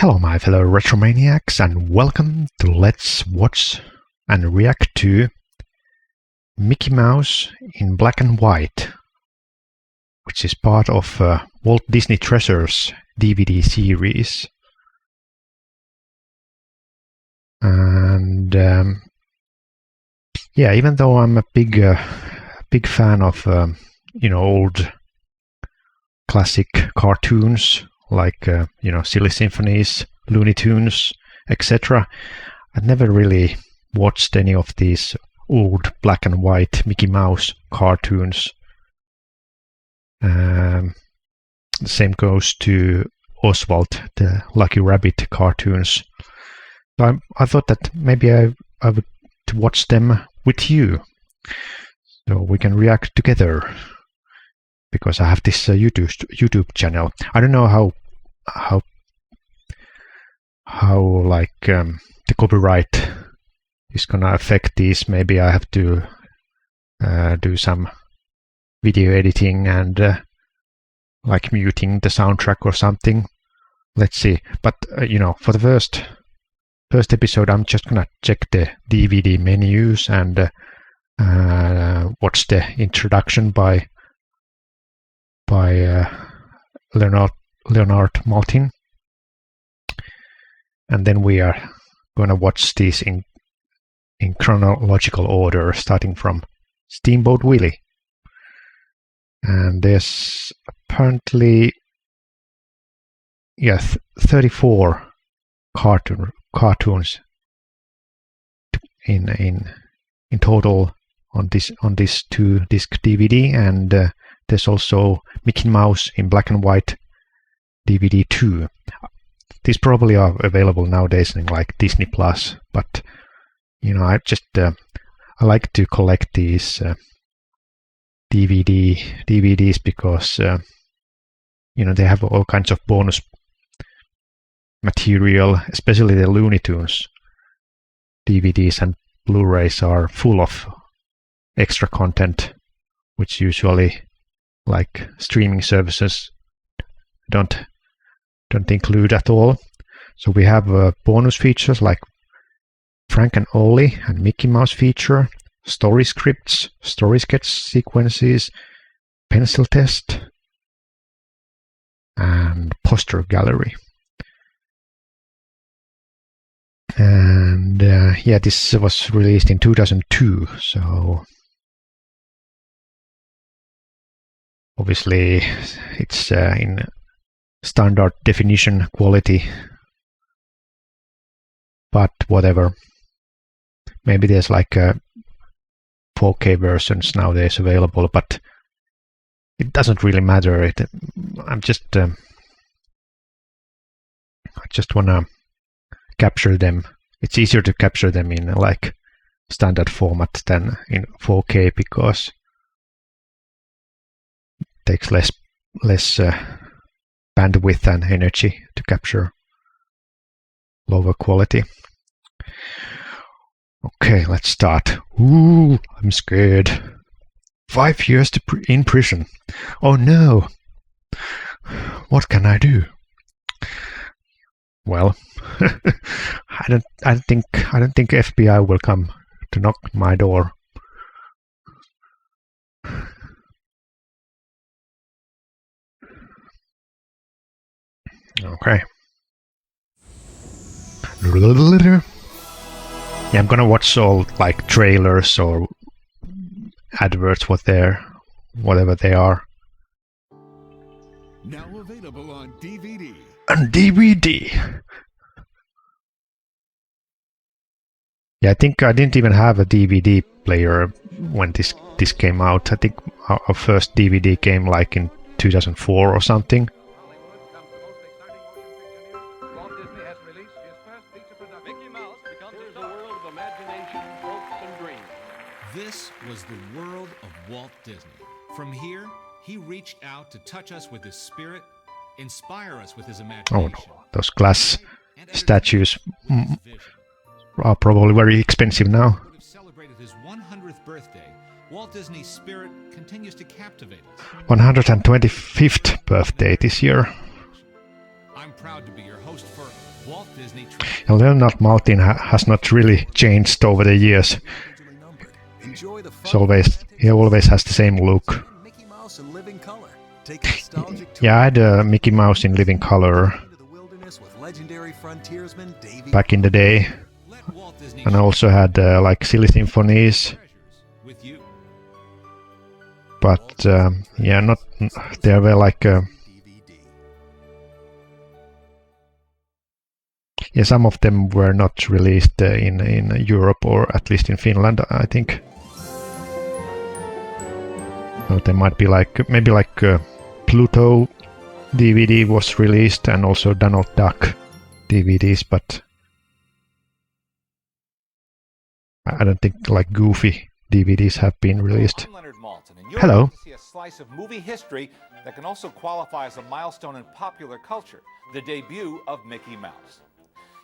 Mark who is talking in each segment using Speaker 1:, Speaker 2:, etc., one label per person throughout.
Speaker 1: Hello my fellow Retromaniacs and welcome to Let's Watch and React to Mickey Mouse in Black and White, which is part of Walt Disney Treasures DVD series. And yeah, even though I'm a big fan of old classic cartoons like Silly Symphonies, Looney Tunes, etc., I've never really watched any of these old black and white Mickey Mouse cartoons. The same goes to Oswald, the Lucky Rabbit cartoons. So I thought that maybe I would watch them with you, so we can react together. Because I have this YouTube channel. I don't know how like the copyright is gonna affect these. Maybe I have to do some video editing and like muting the soundtrack or something. Let's see. But for the first episode, I'm just gonna check the DVD menus and watch the introduction by Leonard Maltin, and then we are going to watch these in chronological order, starting from Steamboat Willie. And there's apparently 34 cartoons in total on this 2-disc DVD, and there's also Mickey Mouse in Black and White DVD 2. These probably are available nowadays in like Disney Plus, but I just I like to collect these DVDs because they have all kinds of bonus material, especially the Looney Tunes DVDs and Blu-rays are full of extra content, which usually like streaming services don't include at all. So we have bonus features like Frank and Ollie and Mickey Mouse feature, story scripts, story sketch sequences, pencil test, and poster gallery. And this was released in 2002, so obviously it's in standard definition quality, but whatever. Maybe there's like 4K versions nowadays available, but it doesn't really matter. I just wanna capture them. It's easier to capture them in like standard format than in 4K because it takes less bandwidth and energy to capture lower quality. Okay, let's start. Ooh, I'm scared. 5 years in prison. Oh no! What can I do? Well, I don't think FBI will come to knock on my door. Okay. Yeah, I'm gonna watch all like trailers or adverts, whatever they are.
Speaker 2: Now available on DVD.
Speaker 1: On DVD. Yeah, I think I didn't even have a DVD player when this came out. I think our first DVD came like in 2004 or something.
Speaker 3: Walt Disney has released his first feature production. Mickey Mouse becomes a world of imagination, hopes, and dreams.
Speaker 2: This was the world of Walt Disney. From here, he reached out to touch us with his spirit, inspire us with his imagination.
Speaker 1: Oh no, those glass statues are probably very expensive now.
Speaker 2: Celebrated his 100th birthday. Walt Disney's spirit continues to captivate us.
Speaker 1: 125th birthday this year.
Speaker 2: I'm proud to be your host for Disney
Speaker 1: And Leonard Maltin has not really changed over the years.
Speaker 4: Enjoy the
Speaker 1: He always has the same look.
Speaker 4: Mickey Mouse in living color. Take a nostalgic tour
Speaker 1: Yeah, I had a Mickey Mouse in living color
Speaker 4: into the wilderness with legendary frontiersman Davy.
Speaker 1: back in the day,
Speaker 2: Let Walt Disney
Speaker 1: and I also had like Silly Symphonies,
Speaker 2: treasures with you.
Speaker 1: but yeah, not they were like
Speaker 4: DVD.
Speaker 1: yeah, some of them were not released in Europe, or at least in Finland, I think. So they might be like maybe like Pluto DVD was released, and also Donald Duck DVDs, but I don't think like Goofy DVDs have been released.
Speaker 3: I'm Leonard Maltin, and you're
Speaker 1: Hello.
Speaker 3: about to see a slice of movie history that can also qualify as a milestone in popular culture, the debut of Mickey Mouse.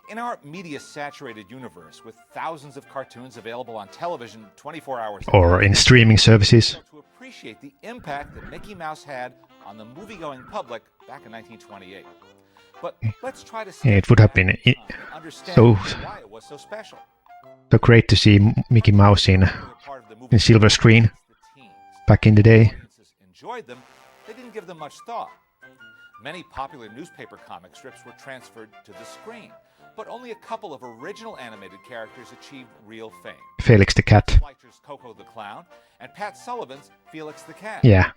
Speaker 3: In our media-saturated universe, with thousands of cartoons available on television 24 hours a
Speaker 1: Or
Speaker 3: day,
Speaker 1: in streaming services.
Speaker 3: to appreciate the impact that Mickey Mouse had on the movie-going public back in 1928. But let's try to
Speaker 1: Yeah, it would have been
Speaker 3: understand
Speaker 1: so-
Speaker 3: why it was so special.
Speaker 1: So great to see Mickey Mouse in
Speaker 3: Part of the movie
Speaker 1: silver screen
Speaker 3: the teens.
Speaker 1: back in the day.
Speaker 3: Audiences enjoyed them, they didn't give them much thought. Many popular newspaper comic strips were transferred to the screen, but only a couple of original animated characters achieved real fame.
Speaker 1: Felix the Cat.
Speaker 3: Fleischer's Coco the Clown and Pat Sullivan's Felix the Cat.
Speaker 1: Yeah.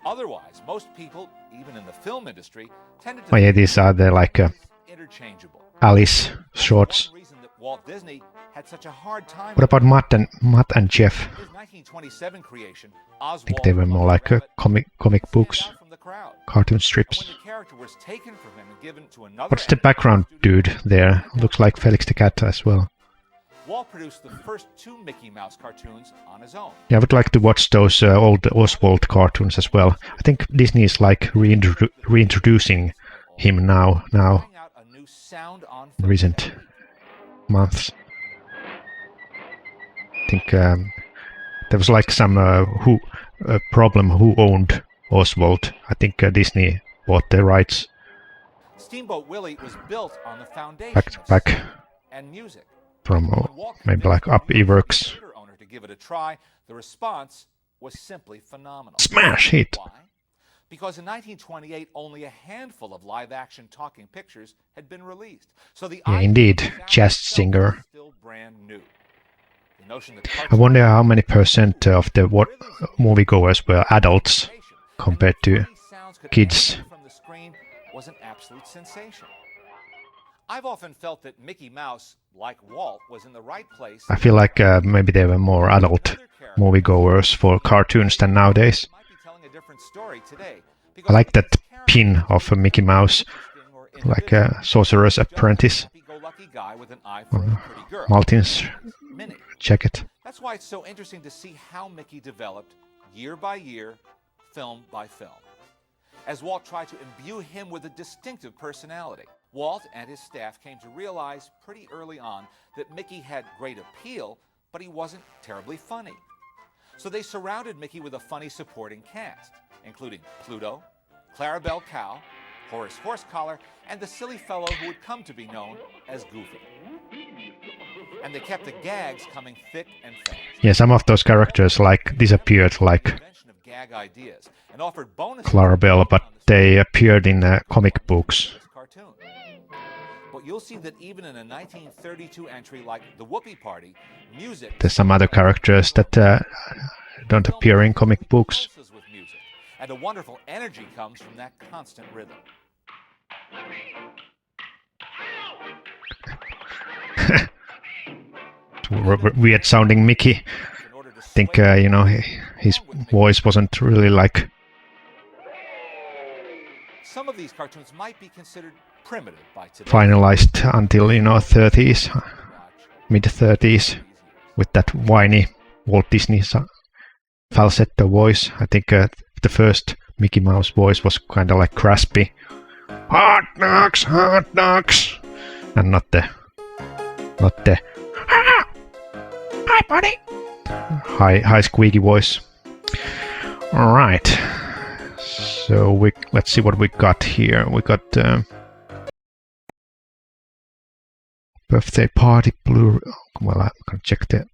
Speaker 3: Otherwise, most people, even in the film industry, tended to
Speaker 1: Oh yeah,
Speaker 3: think
Speaker 1: these are the like
Speaker 3: interchangeable.
Speaker 1: Alice shorts.
Speaker 3: One reason that Walt Disney had such a hard time
Speaker 1: What about Matt and Jeff?
Speaker 3: his 1927 creation,
Speaker 1: I
Speaker 3: Oswald
Speaker 1: think they were more like comic books,
Speaker 3: stand out from the crowd.
Speaker 1: cartoon
Speaker 3: And
Speaker 1: strips.
Speaker 3: when the character was taken from him and given to another
Speaker 1: What's the
Speaker 3: animator
Speaker 1: background
Speaker 3: studio,
Speaker 1: dude there? Looks like Felix the Cat as well.
Speaker 3: Walt produced the first two Mickey Mouse cartoons on his own.
Speaker 1: Yeah, I would like to watch those old Oswald cartoons as well. I think Disney is like reintroducing him now
Speaker 3: Bring out a new sound on
Speaker 1: in
Speaker 3: film
Speaker 1: recent
Speaker 3: technique.
Speaker 1: months. I think there was like some problem who owned Oswald. I think Disney bought the rights
Speaker 3: Steamboat Willie was built on the foundation
Speaker 1: back
Speaker 3: of and music.
Speaker 1: from
Speaker 3: When Walt
Speaker 1: maybe
Speaker 3: convinced
Speaker 1: like
Speaker 3: the
Speaker 1: Up
Speaker 3: New York
Speaker 1: Everks.
Speaker 3: theater owner to give it a try, the response was simply phenomenal.
Speaker 1: Smash hit.
Speaker 3: Why? Because in 1928, only a handful of live-action talking pictures had been released. So the
Speaker 1: Yeah,
Speaker 3: idea
Speaker 1: indeed,
Speaker 3: of sound
Speaker 1: jazz
Speaker 3: itself
Speaker 1: singer.
Speaker 3: was still brand new. The notion that
Speaker 1: I wonder how many percent of the moviegoers were adults compared to kids.
Speaker 3: From the screen was an absolute sensation. I've often felt that Mickey Mouse, like Walt, was in the right place.
Speaker 1: I feel like maybe they were more adult moviegoers for cartoons than nowadays.
Speaker 3: Might be telling a different story today,
Speaker 1: I
Speaker 3: because
Speaker 1: like that
Speaker 3: each character
Speaker 1: pin of a Mickey Mouse,
Speaker 3: interesting or
Speaker 1: like
Speaker 3: individual.
Speaker 1: a Sorcerer's Apprentice,
Speaker 3: Happy-go-lucky guy with an eye for a pretty girl.
Speaker 1: Maltin's
Speaker 3: Minnie.
Speaker 1: jacket.
Speaker 3: That's why it's so interesting to see how Mickey developed year by year, film by film, as Walt tried to imbue him with a distinctive personality. Walt and his staff came to realize pretty early on that Mickey had great appeal, but he wasn't terribly funny. So they surrounded Mickey with a funny supporting cast, including Pluto, Clarabelle Cow, Horace Horsecollar, and the silly fellow who would come to be known as Goofy. And they kept the gags coming thick and fast.
Speaker 1: Yeah, some of those characters like disappeared, like
Speaker 3: Invention of gag ideas and offered bonus
Speaker 1: Clarabelle, but they appeared in comic books.
Speaker 3: cartoon. But you'll see that even in a 1932 entry like The Whoopee Party, music
Speaker 1: There's some other characters that don't appear in comic books.
Speaker 3: pulses with music, and a wonderful energy comes from that constant rhythm.
Speaker 1: Weird sounding Mickey.
Speaker 3: In order to
Speaker 1: I think his voice wasn't really like.
Speaker 3: some of these cartoons might be considered primitive by today.
Speaker 1: Finalized until 30s, mid 30s, with that whiny Walt Disney falsetto voice. I think the first Mickey Mouse voice was kind of like raspy. Hot dogs, and not the hi buddy, high squeaky voice. All right, so let's see what we got here. We got Birthday party Blu-ray. Well, I'm gonna check the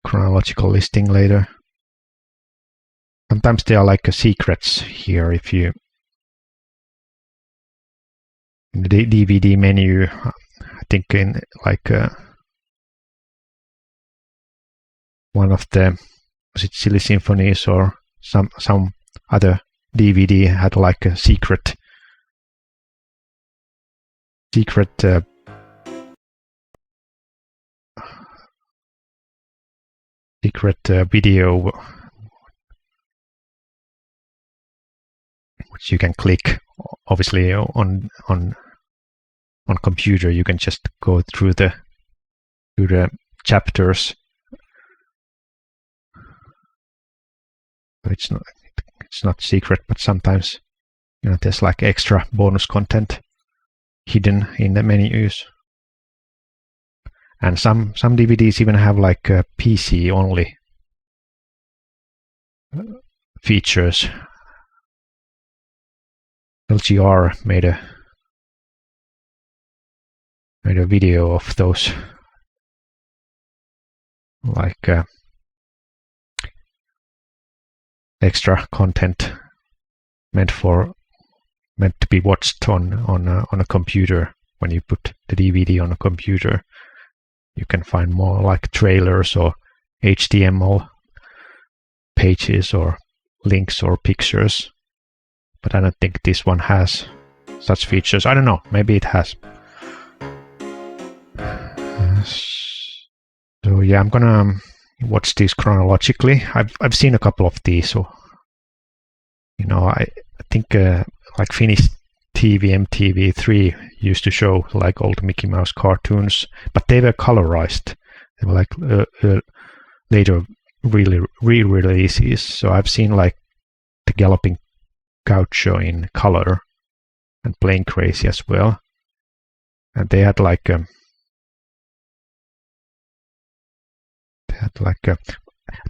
Speaker 1: chronological listing later. Sometimes there are like secrets here. If you in the DVD menu, I think in like one of the, was it Silly Symphonies or some other DVD had like a secret video which you can click. Obviously on computer you can just go through the chapters. It's not secret, but sometimes there's like extra bonus content hidden in the menus. And some DVDs even have like PC only features. LGR made a video of those, like extra content meant to be watched on a computer. When you put the DVD on a computer, you can find more like trailers or HTML pages or links or pictures. But I don't think this one has such features. I don't know, maybe it has. So yeah, I'm gonna watch these chronologically. I've seen a couple of these, so I think like Finnish TV MTV3 used to show like old Mickey Mouse cartoons, but they were colorized. They were like later really re-releases. So I've seen like the Galloping Gaucho in color and Plane Crazy as well, and they had like I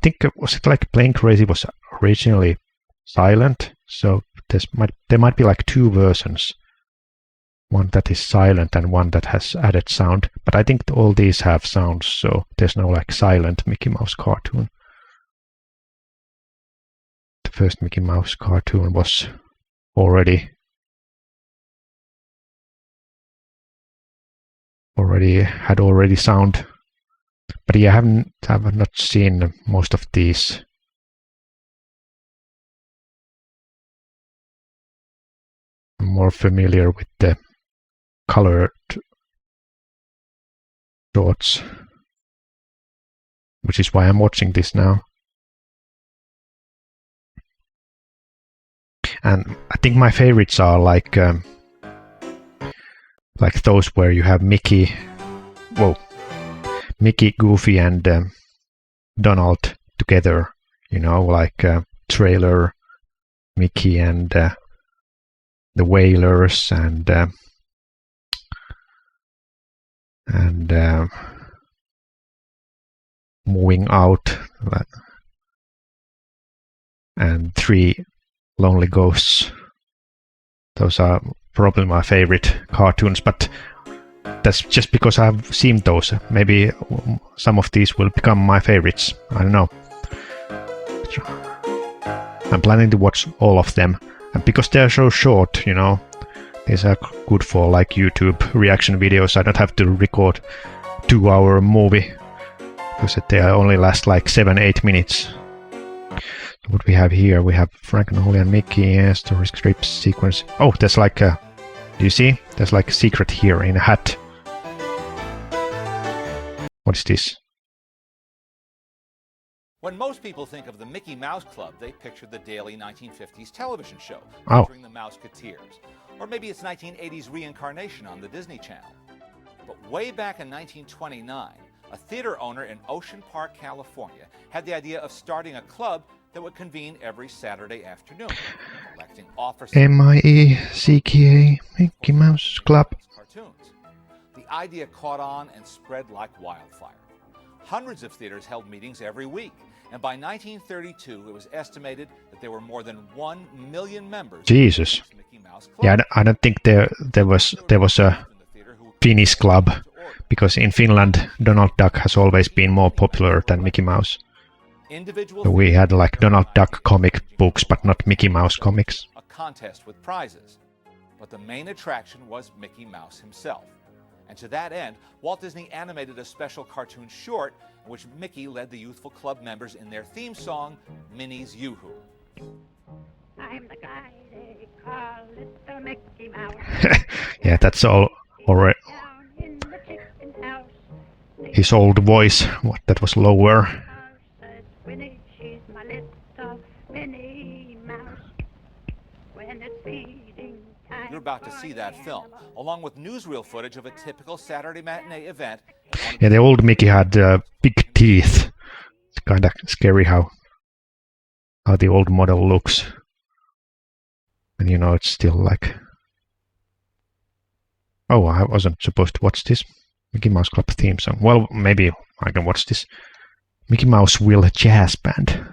Speaker 1: think was it like Plane Crazy was originally silent, so there might be like two versions, one that is silent and one that has added sound, but I think all these have sounds, so there's no like silent Mickey Mouse cartoon. The first Mickey Mouse cartoon was already sound. But yeah, I have not seen most of these. I'm more familiar with the colored shorts, which is why I'm watching this now. And I think my favorites are like those where you have Mickey, Goofy, and Donald together. Like Trailer, Mickey, and the Whalers, and Moving Out, and Three Lonely Ghosts. Those are probably my favorite cartoons, but that's just because I've seen those. Maybe some of these will become my favorites. I don't know. I'm planning to watch all of them, and because they're so short, these are good for like YouTube reaction videos. I don't have to record 2-hour movie because they only last like 7-8 minutes. What we have here, we have Frank and Holly and Mickey, story script sequence. Oh, there's like do you see? There's like a secret here in a hat. What is this?
Speaker 3: When most people think of the Mickey Mouse Club, they picture the daily 1950s television show
Speaker 1: Oh.
Speaker 3: featuring the Mouseketeers. Or maybe it's 1980s reincarnation on the Disney Channel. But way back in 1929, a theater owner in Ocean Park, California, had the idea of starting a club that would convene every Saturday afternoon, electing officers.
Speaker 1: MIECKA, Mickey Mouse Club.
Speaker 3: Cartoons. The idea caught on and spread like wildfire. Hundreds of theaters held meetings every week, and by 1932, it was estimated that there were more than 1 million members.
Speaker 1: Jesus.
Speaker 3: Of the Mickey Mouse Club.
Speaker 1: Yeah, I don't think there was a Finnish club, because in Finland Donald Duck has always been more popular than Mickey Mouse.
Speaker 3: Individual
Speaker 1: So we had like Donald Duck comic books, but not Mickey Mouse comics.
Speaker 3: a contest with prizes. But the main attraction was Mickey Mouse himself. And to that end, Walt Disney animated a special cartoon short in which Mickey led the youthful club members in their theme song, Minnie's Yoo-Hoo.
Speaker 5: I'm the guy they call Little Mickey Mouse.
Speaker 1: Yeah, that's all already.
Speaker 5: Down in the chicken house.
Speaker 1: His old voice, what that was lower.
Speaker 5: Says Winnie, she's my little Minnie Mouse. When it's feeding time.
Speaker 3: You're about to see that film, along with newsreel footage of a typical Saturday matinee event.
Speaker 1: Yeah, the old Mickey had big teeth. It's kind of scary how the old model looks. And you know, it's still like... Oh, I wasn't supposed to watch this Mickey Mouse Club theme song. Well, maybe I can watch this. Mickey Mouse Will Jazz Band.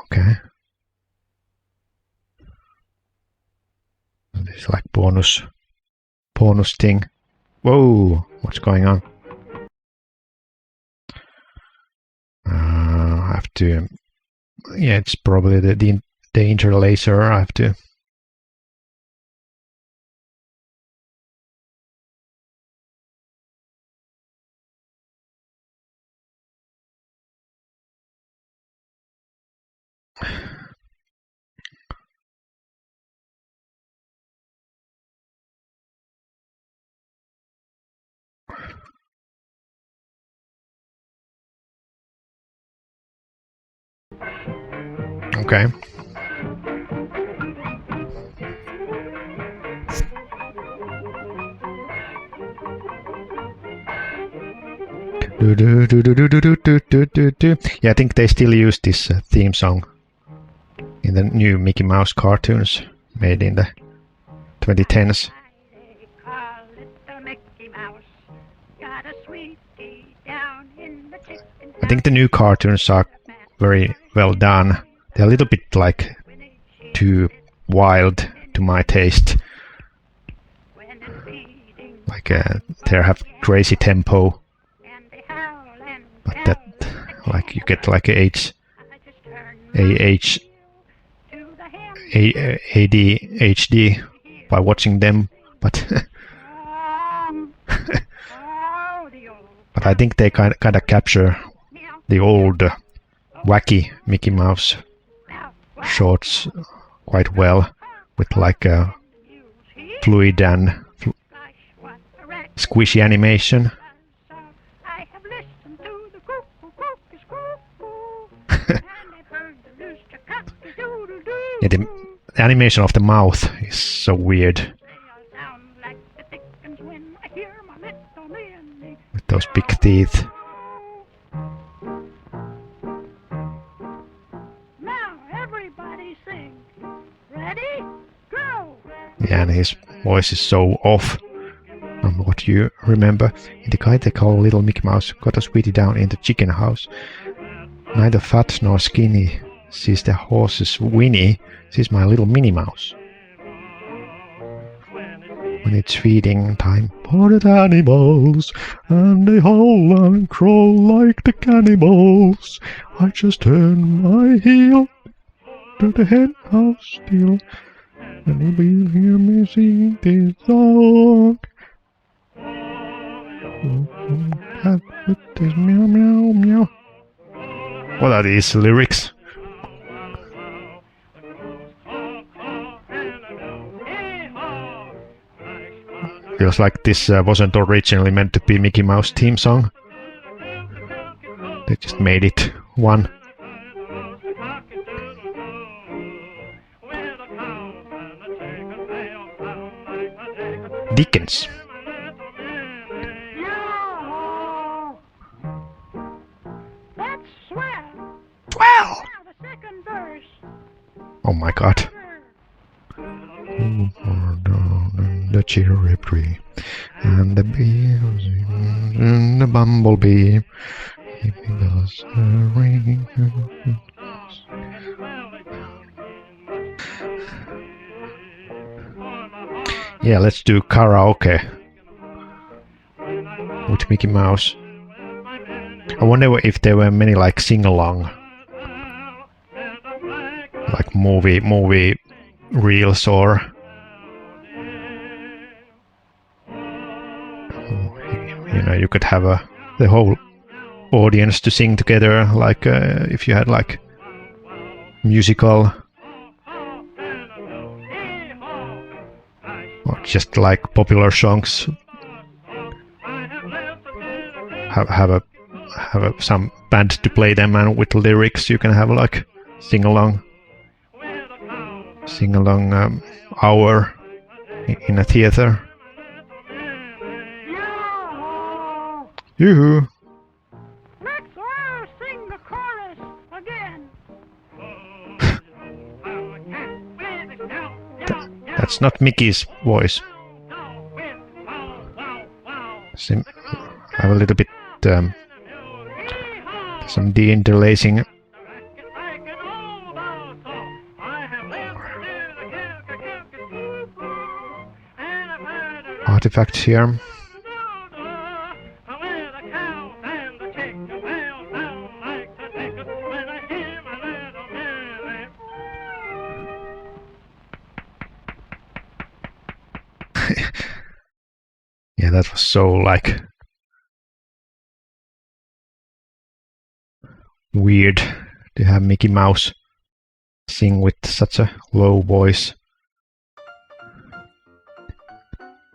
Speaker 1: Okay. This is like bonus thing. Whoa, what's going on? I have to... Yeah, it's probably the interlacer. I have to... Okay. Yeah, I think they still use this theme song in the new Mickey Mouse cartoons made in the 2010s.
Speaker 5: They call Little Mickey Mouse. Got a sweetie down in the chicken house.
Speaker 1: I think the new cartoons are very well done. They're a little bit like too wild to my taste.
Speaker 5: When it's feeding
Speaker 1: Like they have crazy tempo,
Speaker 5: and they howl and
Speaker 1: but that like you get like a
Speaker 5: I just turn my
Speaker 1: AH
Speaker 5: to the ham.
Speaker 1: ADHD by watching them, but
Speaker 5: Oh, the old
Speaker 1: but I think they kind of capture
Speaker 5: meow,
Speaker 1: the old wacky Mickey Mouse
Speaker 5: meow, wow.
Speaker 1: shorts quite well, with like a
Speaker 5: News here.
Speaker 1: fluid and
Speaker 5: Gosh, what a wreck.
Speaker 1: squishy animation.
Speaker 5: So I have listened to the cuckoo, cuckoo, and I've heard the rooster cock-a-doodle-doo.
Speaker 1: Yeah, the animation of the mouth is so weird
Speaker 5: They all sound like the dickens when I hear my little Minnie.
Speaker 1: with those big teeth.
Speaker 5: Now everybody sing. Ready? Go!
Speaker 1: Yeah, and his voice is so off from what you remember. The guy they call Little Mickey Mouse got a sweetie down in the chicken house. Neither fat nor skinny. She's the horse's Winnie. She's my little Minnie Mouse. When it's feeding time, potted animals, and they howl and crow like the cannibals. I just turn my heel to the hen house still, and you'll hear me sing this song. Cat with this meow meow meow. What are these lyrics? Feels like this wasn't originally meant to be Mickey Mouse theme song. They just made it one. Dickens.
Speaker 5: Yo! That's swell.
Speaker 1: Well.
Speaker 5: Now the second verse.
Speaker 1: Oh my god. The cherry tree and the bees and the bumblebee. If it does ring. Yeah, let's do karaoke. with Mickey Mouse. I wonder if there were many like sing-along, like movie reels, or you could have the whole audience to sing together, like if you had like musical, or just like popular songs. Have some band to play them, and with lyrics you can have like sing along hour in a theater. Yoo-hoo!
Speaker 5: Let's all sing the chorus again.
Speaker 1: That's not Mickey's voice. I have a little bit some de-interlacing artifacts here. Yeah, that was so like weird to have Mickey Mouse sing with such a low voice.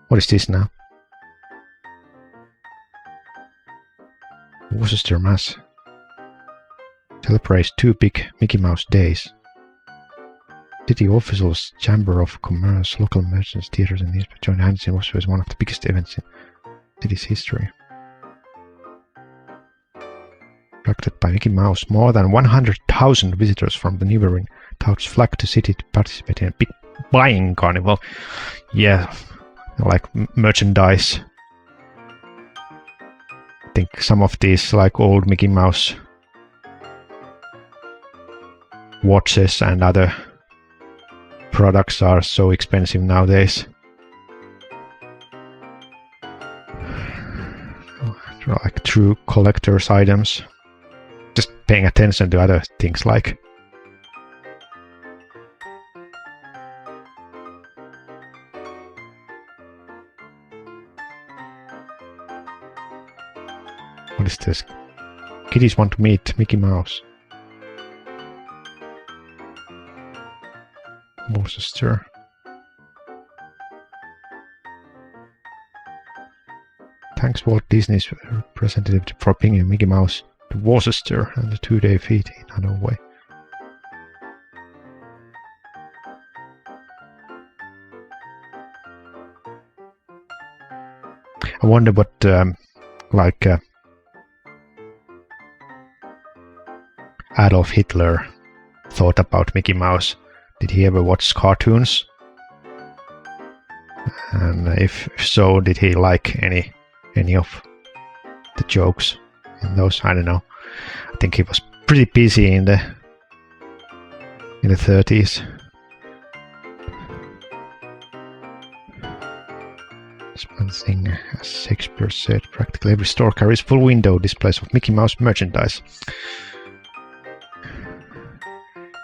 Speaker 1: What is this now? Worcester, Mass. Celebrates 2 big Mickey Mouse days. City officials, Chamber of Commerce, local merchants, theaters, and newspapers joined hands in Worcester as one of the biggest events in city's history. Attracted by Mickey Mouse, more than 100,000 visitors from the neighboring towns flocked to city to participate in a big buying carnival. Yeah, like merchandise. I think some of these like old Mickey Mouse watches and other products are so expensive nowadays. Like true collector's items. Just paying attention to other things like what is this? Kiddies want to meet Mickey Mouse. Worcester. Thanks Walt Disney's representative for bringing Mickey Mouse to Worcester and the 2-day feat in Hanoi. I wonder what Adolf Hitler thought about Mickey Mouse. Did he ever watch cartoons? And if so, did he like any of the jokes in those? I don't know. I think he was pretty busy in the 30s. This one thing, as Shakespeare said, practically every store carries full window displays of Mickey Mouse merchandise.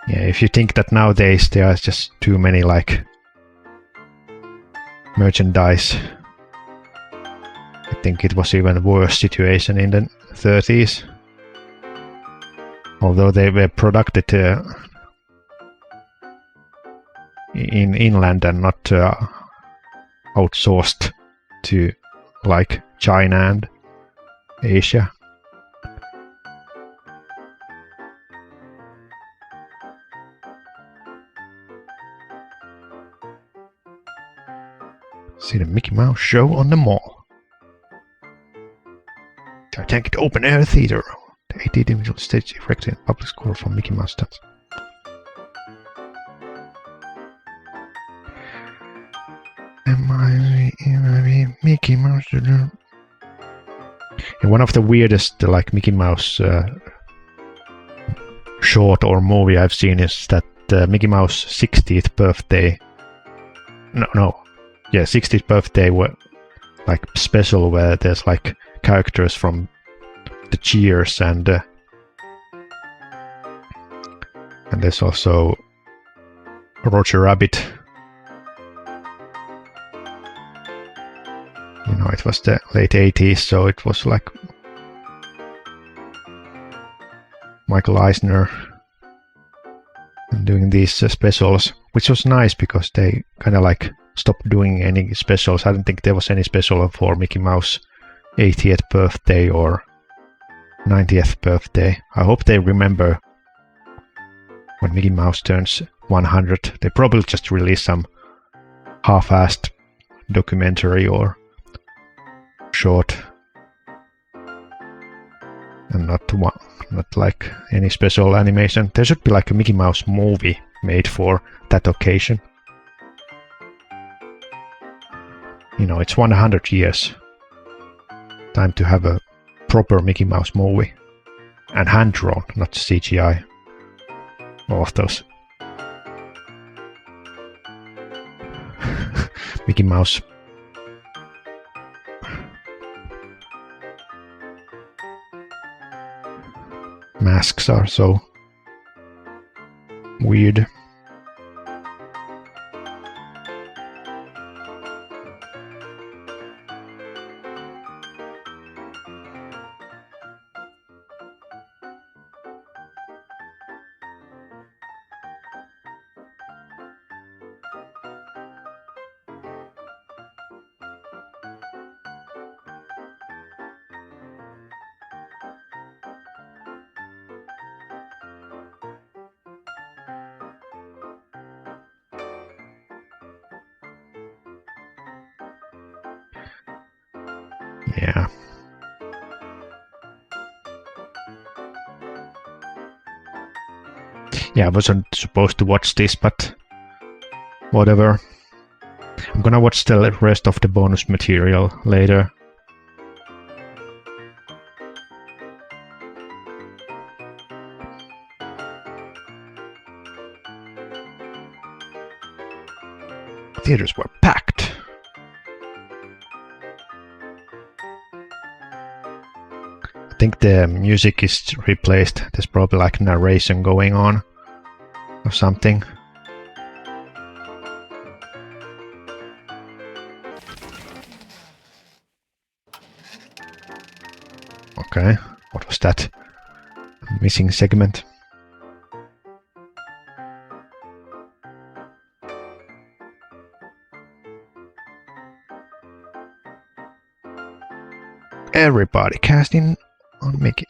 Speaker 1: Yeah, if you think that nowadays there are just too many like merchandise, I think it was even a worse situation in the 30s. Although they were produced in England and not outsourced to like China and Asia. See the Mickey Mouse show on the mall. Gigantic open-air theater. The 80 individual stage erected in public square for Mickey Mouse stunts. Mickey Mouse. And one of the weirdest like Mickey Mouse short or movie I've seen is that Mickey Mouse 60th birthday. No. Yeah, 60th birthday were like special where there's like characters from the Cheers, and there's also Roger Rabbit. You know, it was the late 80s, so it was like Michael Eisner doing these specials, which was nice because they kind of like stopped doing any specials. I don't think there was any special for Mickey Mouse 80th birthday or 90th birthday. I hope they remember when Mickey Mouse turns 100. They probably just release some half-assed documentary or short, and not like any special animation. There should be like a Mickey Mouse movie made for that occasion. You know, it's 100 years. Time to have a proper Mickey Mouse movie. And hand-drawn, not CGI. All of those. Mickey Mouse. Masks are so weird. Yeah. Yeah, I wasn't supposed to watch this, but whatever. I'm gonna watch the rest of the bonus material later. Theaters were packed. I think the music is replaced. There's probably like narration going on or something. Okay, what was that? Missing segment. Everybody casting on Mickey.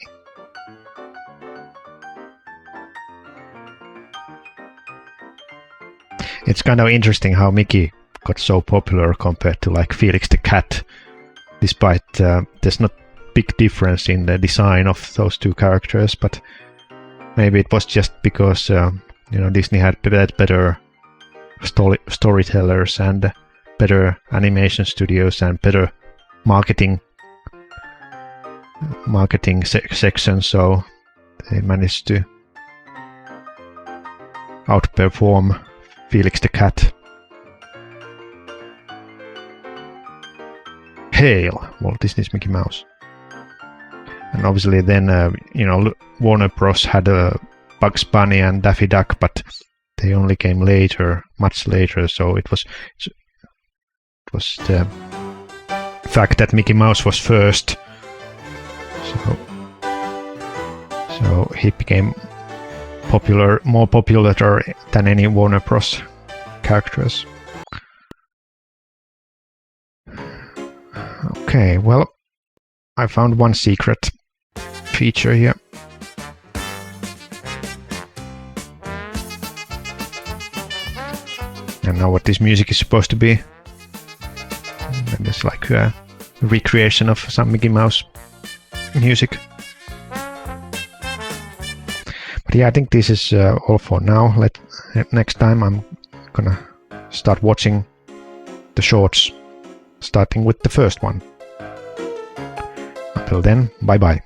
Speaker 1: It's kind of interesting how Mickey got so popular compared to like Felix the Cat, despite there's not big difference in the design of those two characters, but maybe it was just because you know, Disney had better storytellers and better animation studios and better marketing section, so they managed to outperform Felix the Cat. Hail Walt Disney's Mickey Mouse. And obviously then you know, Warner Bros had Bugs Bunny and Daffy Duck, but they only came later, much later, so it was the fact that Mickey Mouse was first. So he became more popular than any Warner Bros. Characters. Okay, well, I found one secret feature here. And now what this music is supposed to be. And it's like a recreation of some Mickey Mouse music. But yeah, I think this is all for now. Next time I'm gonna start watching the shorts, starting with the first one. Until then, bye bye.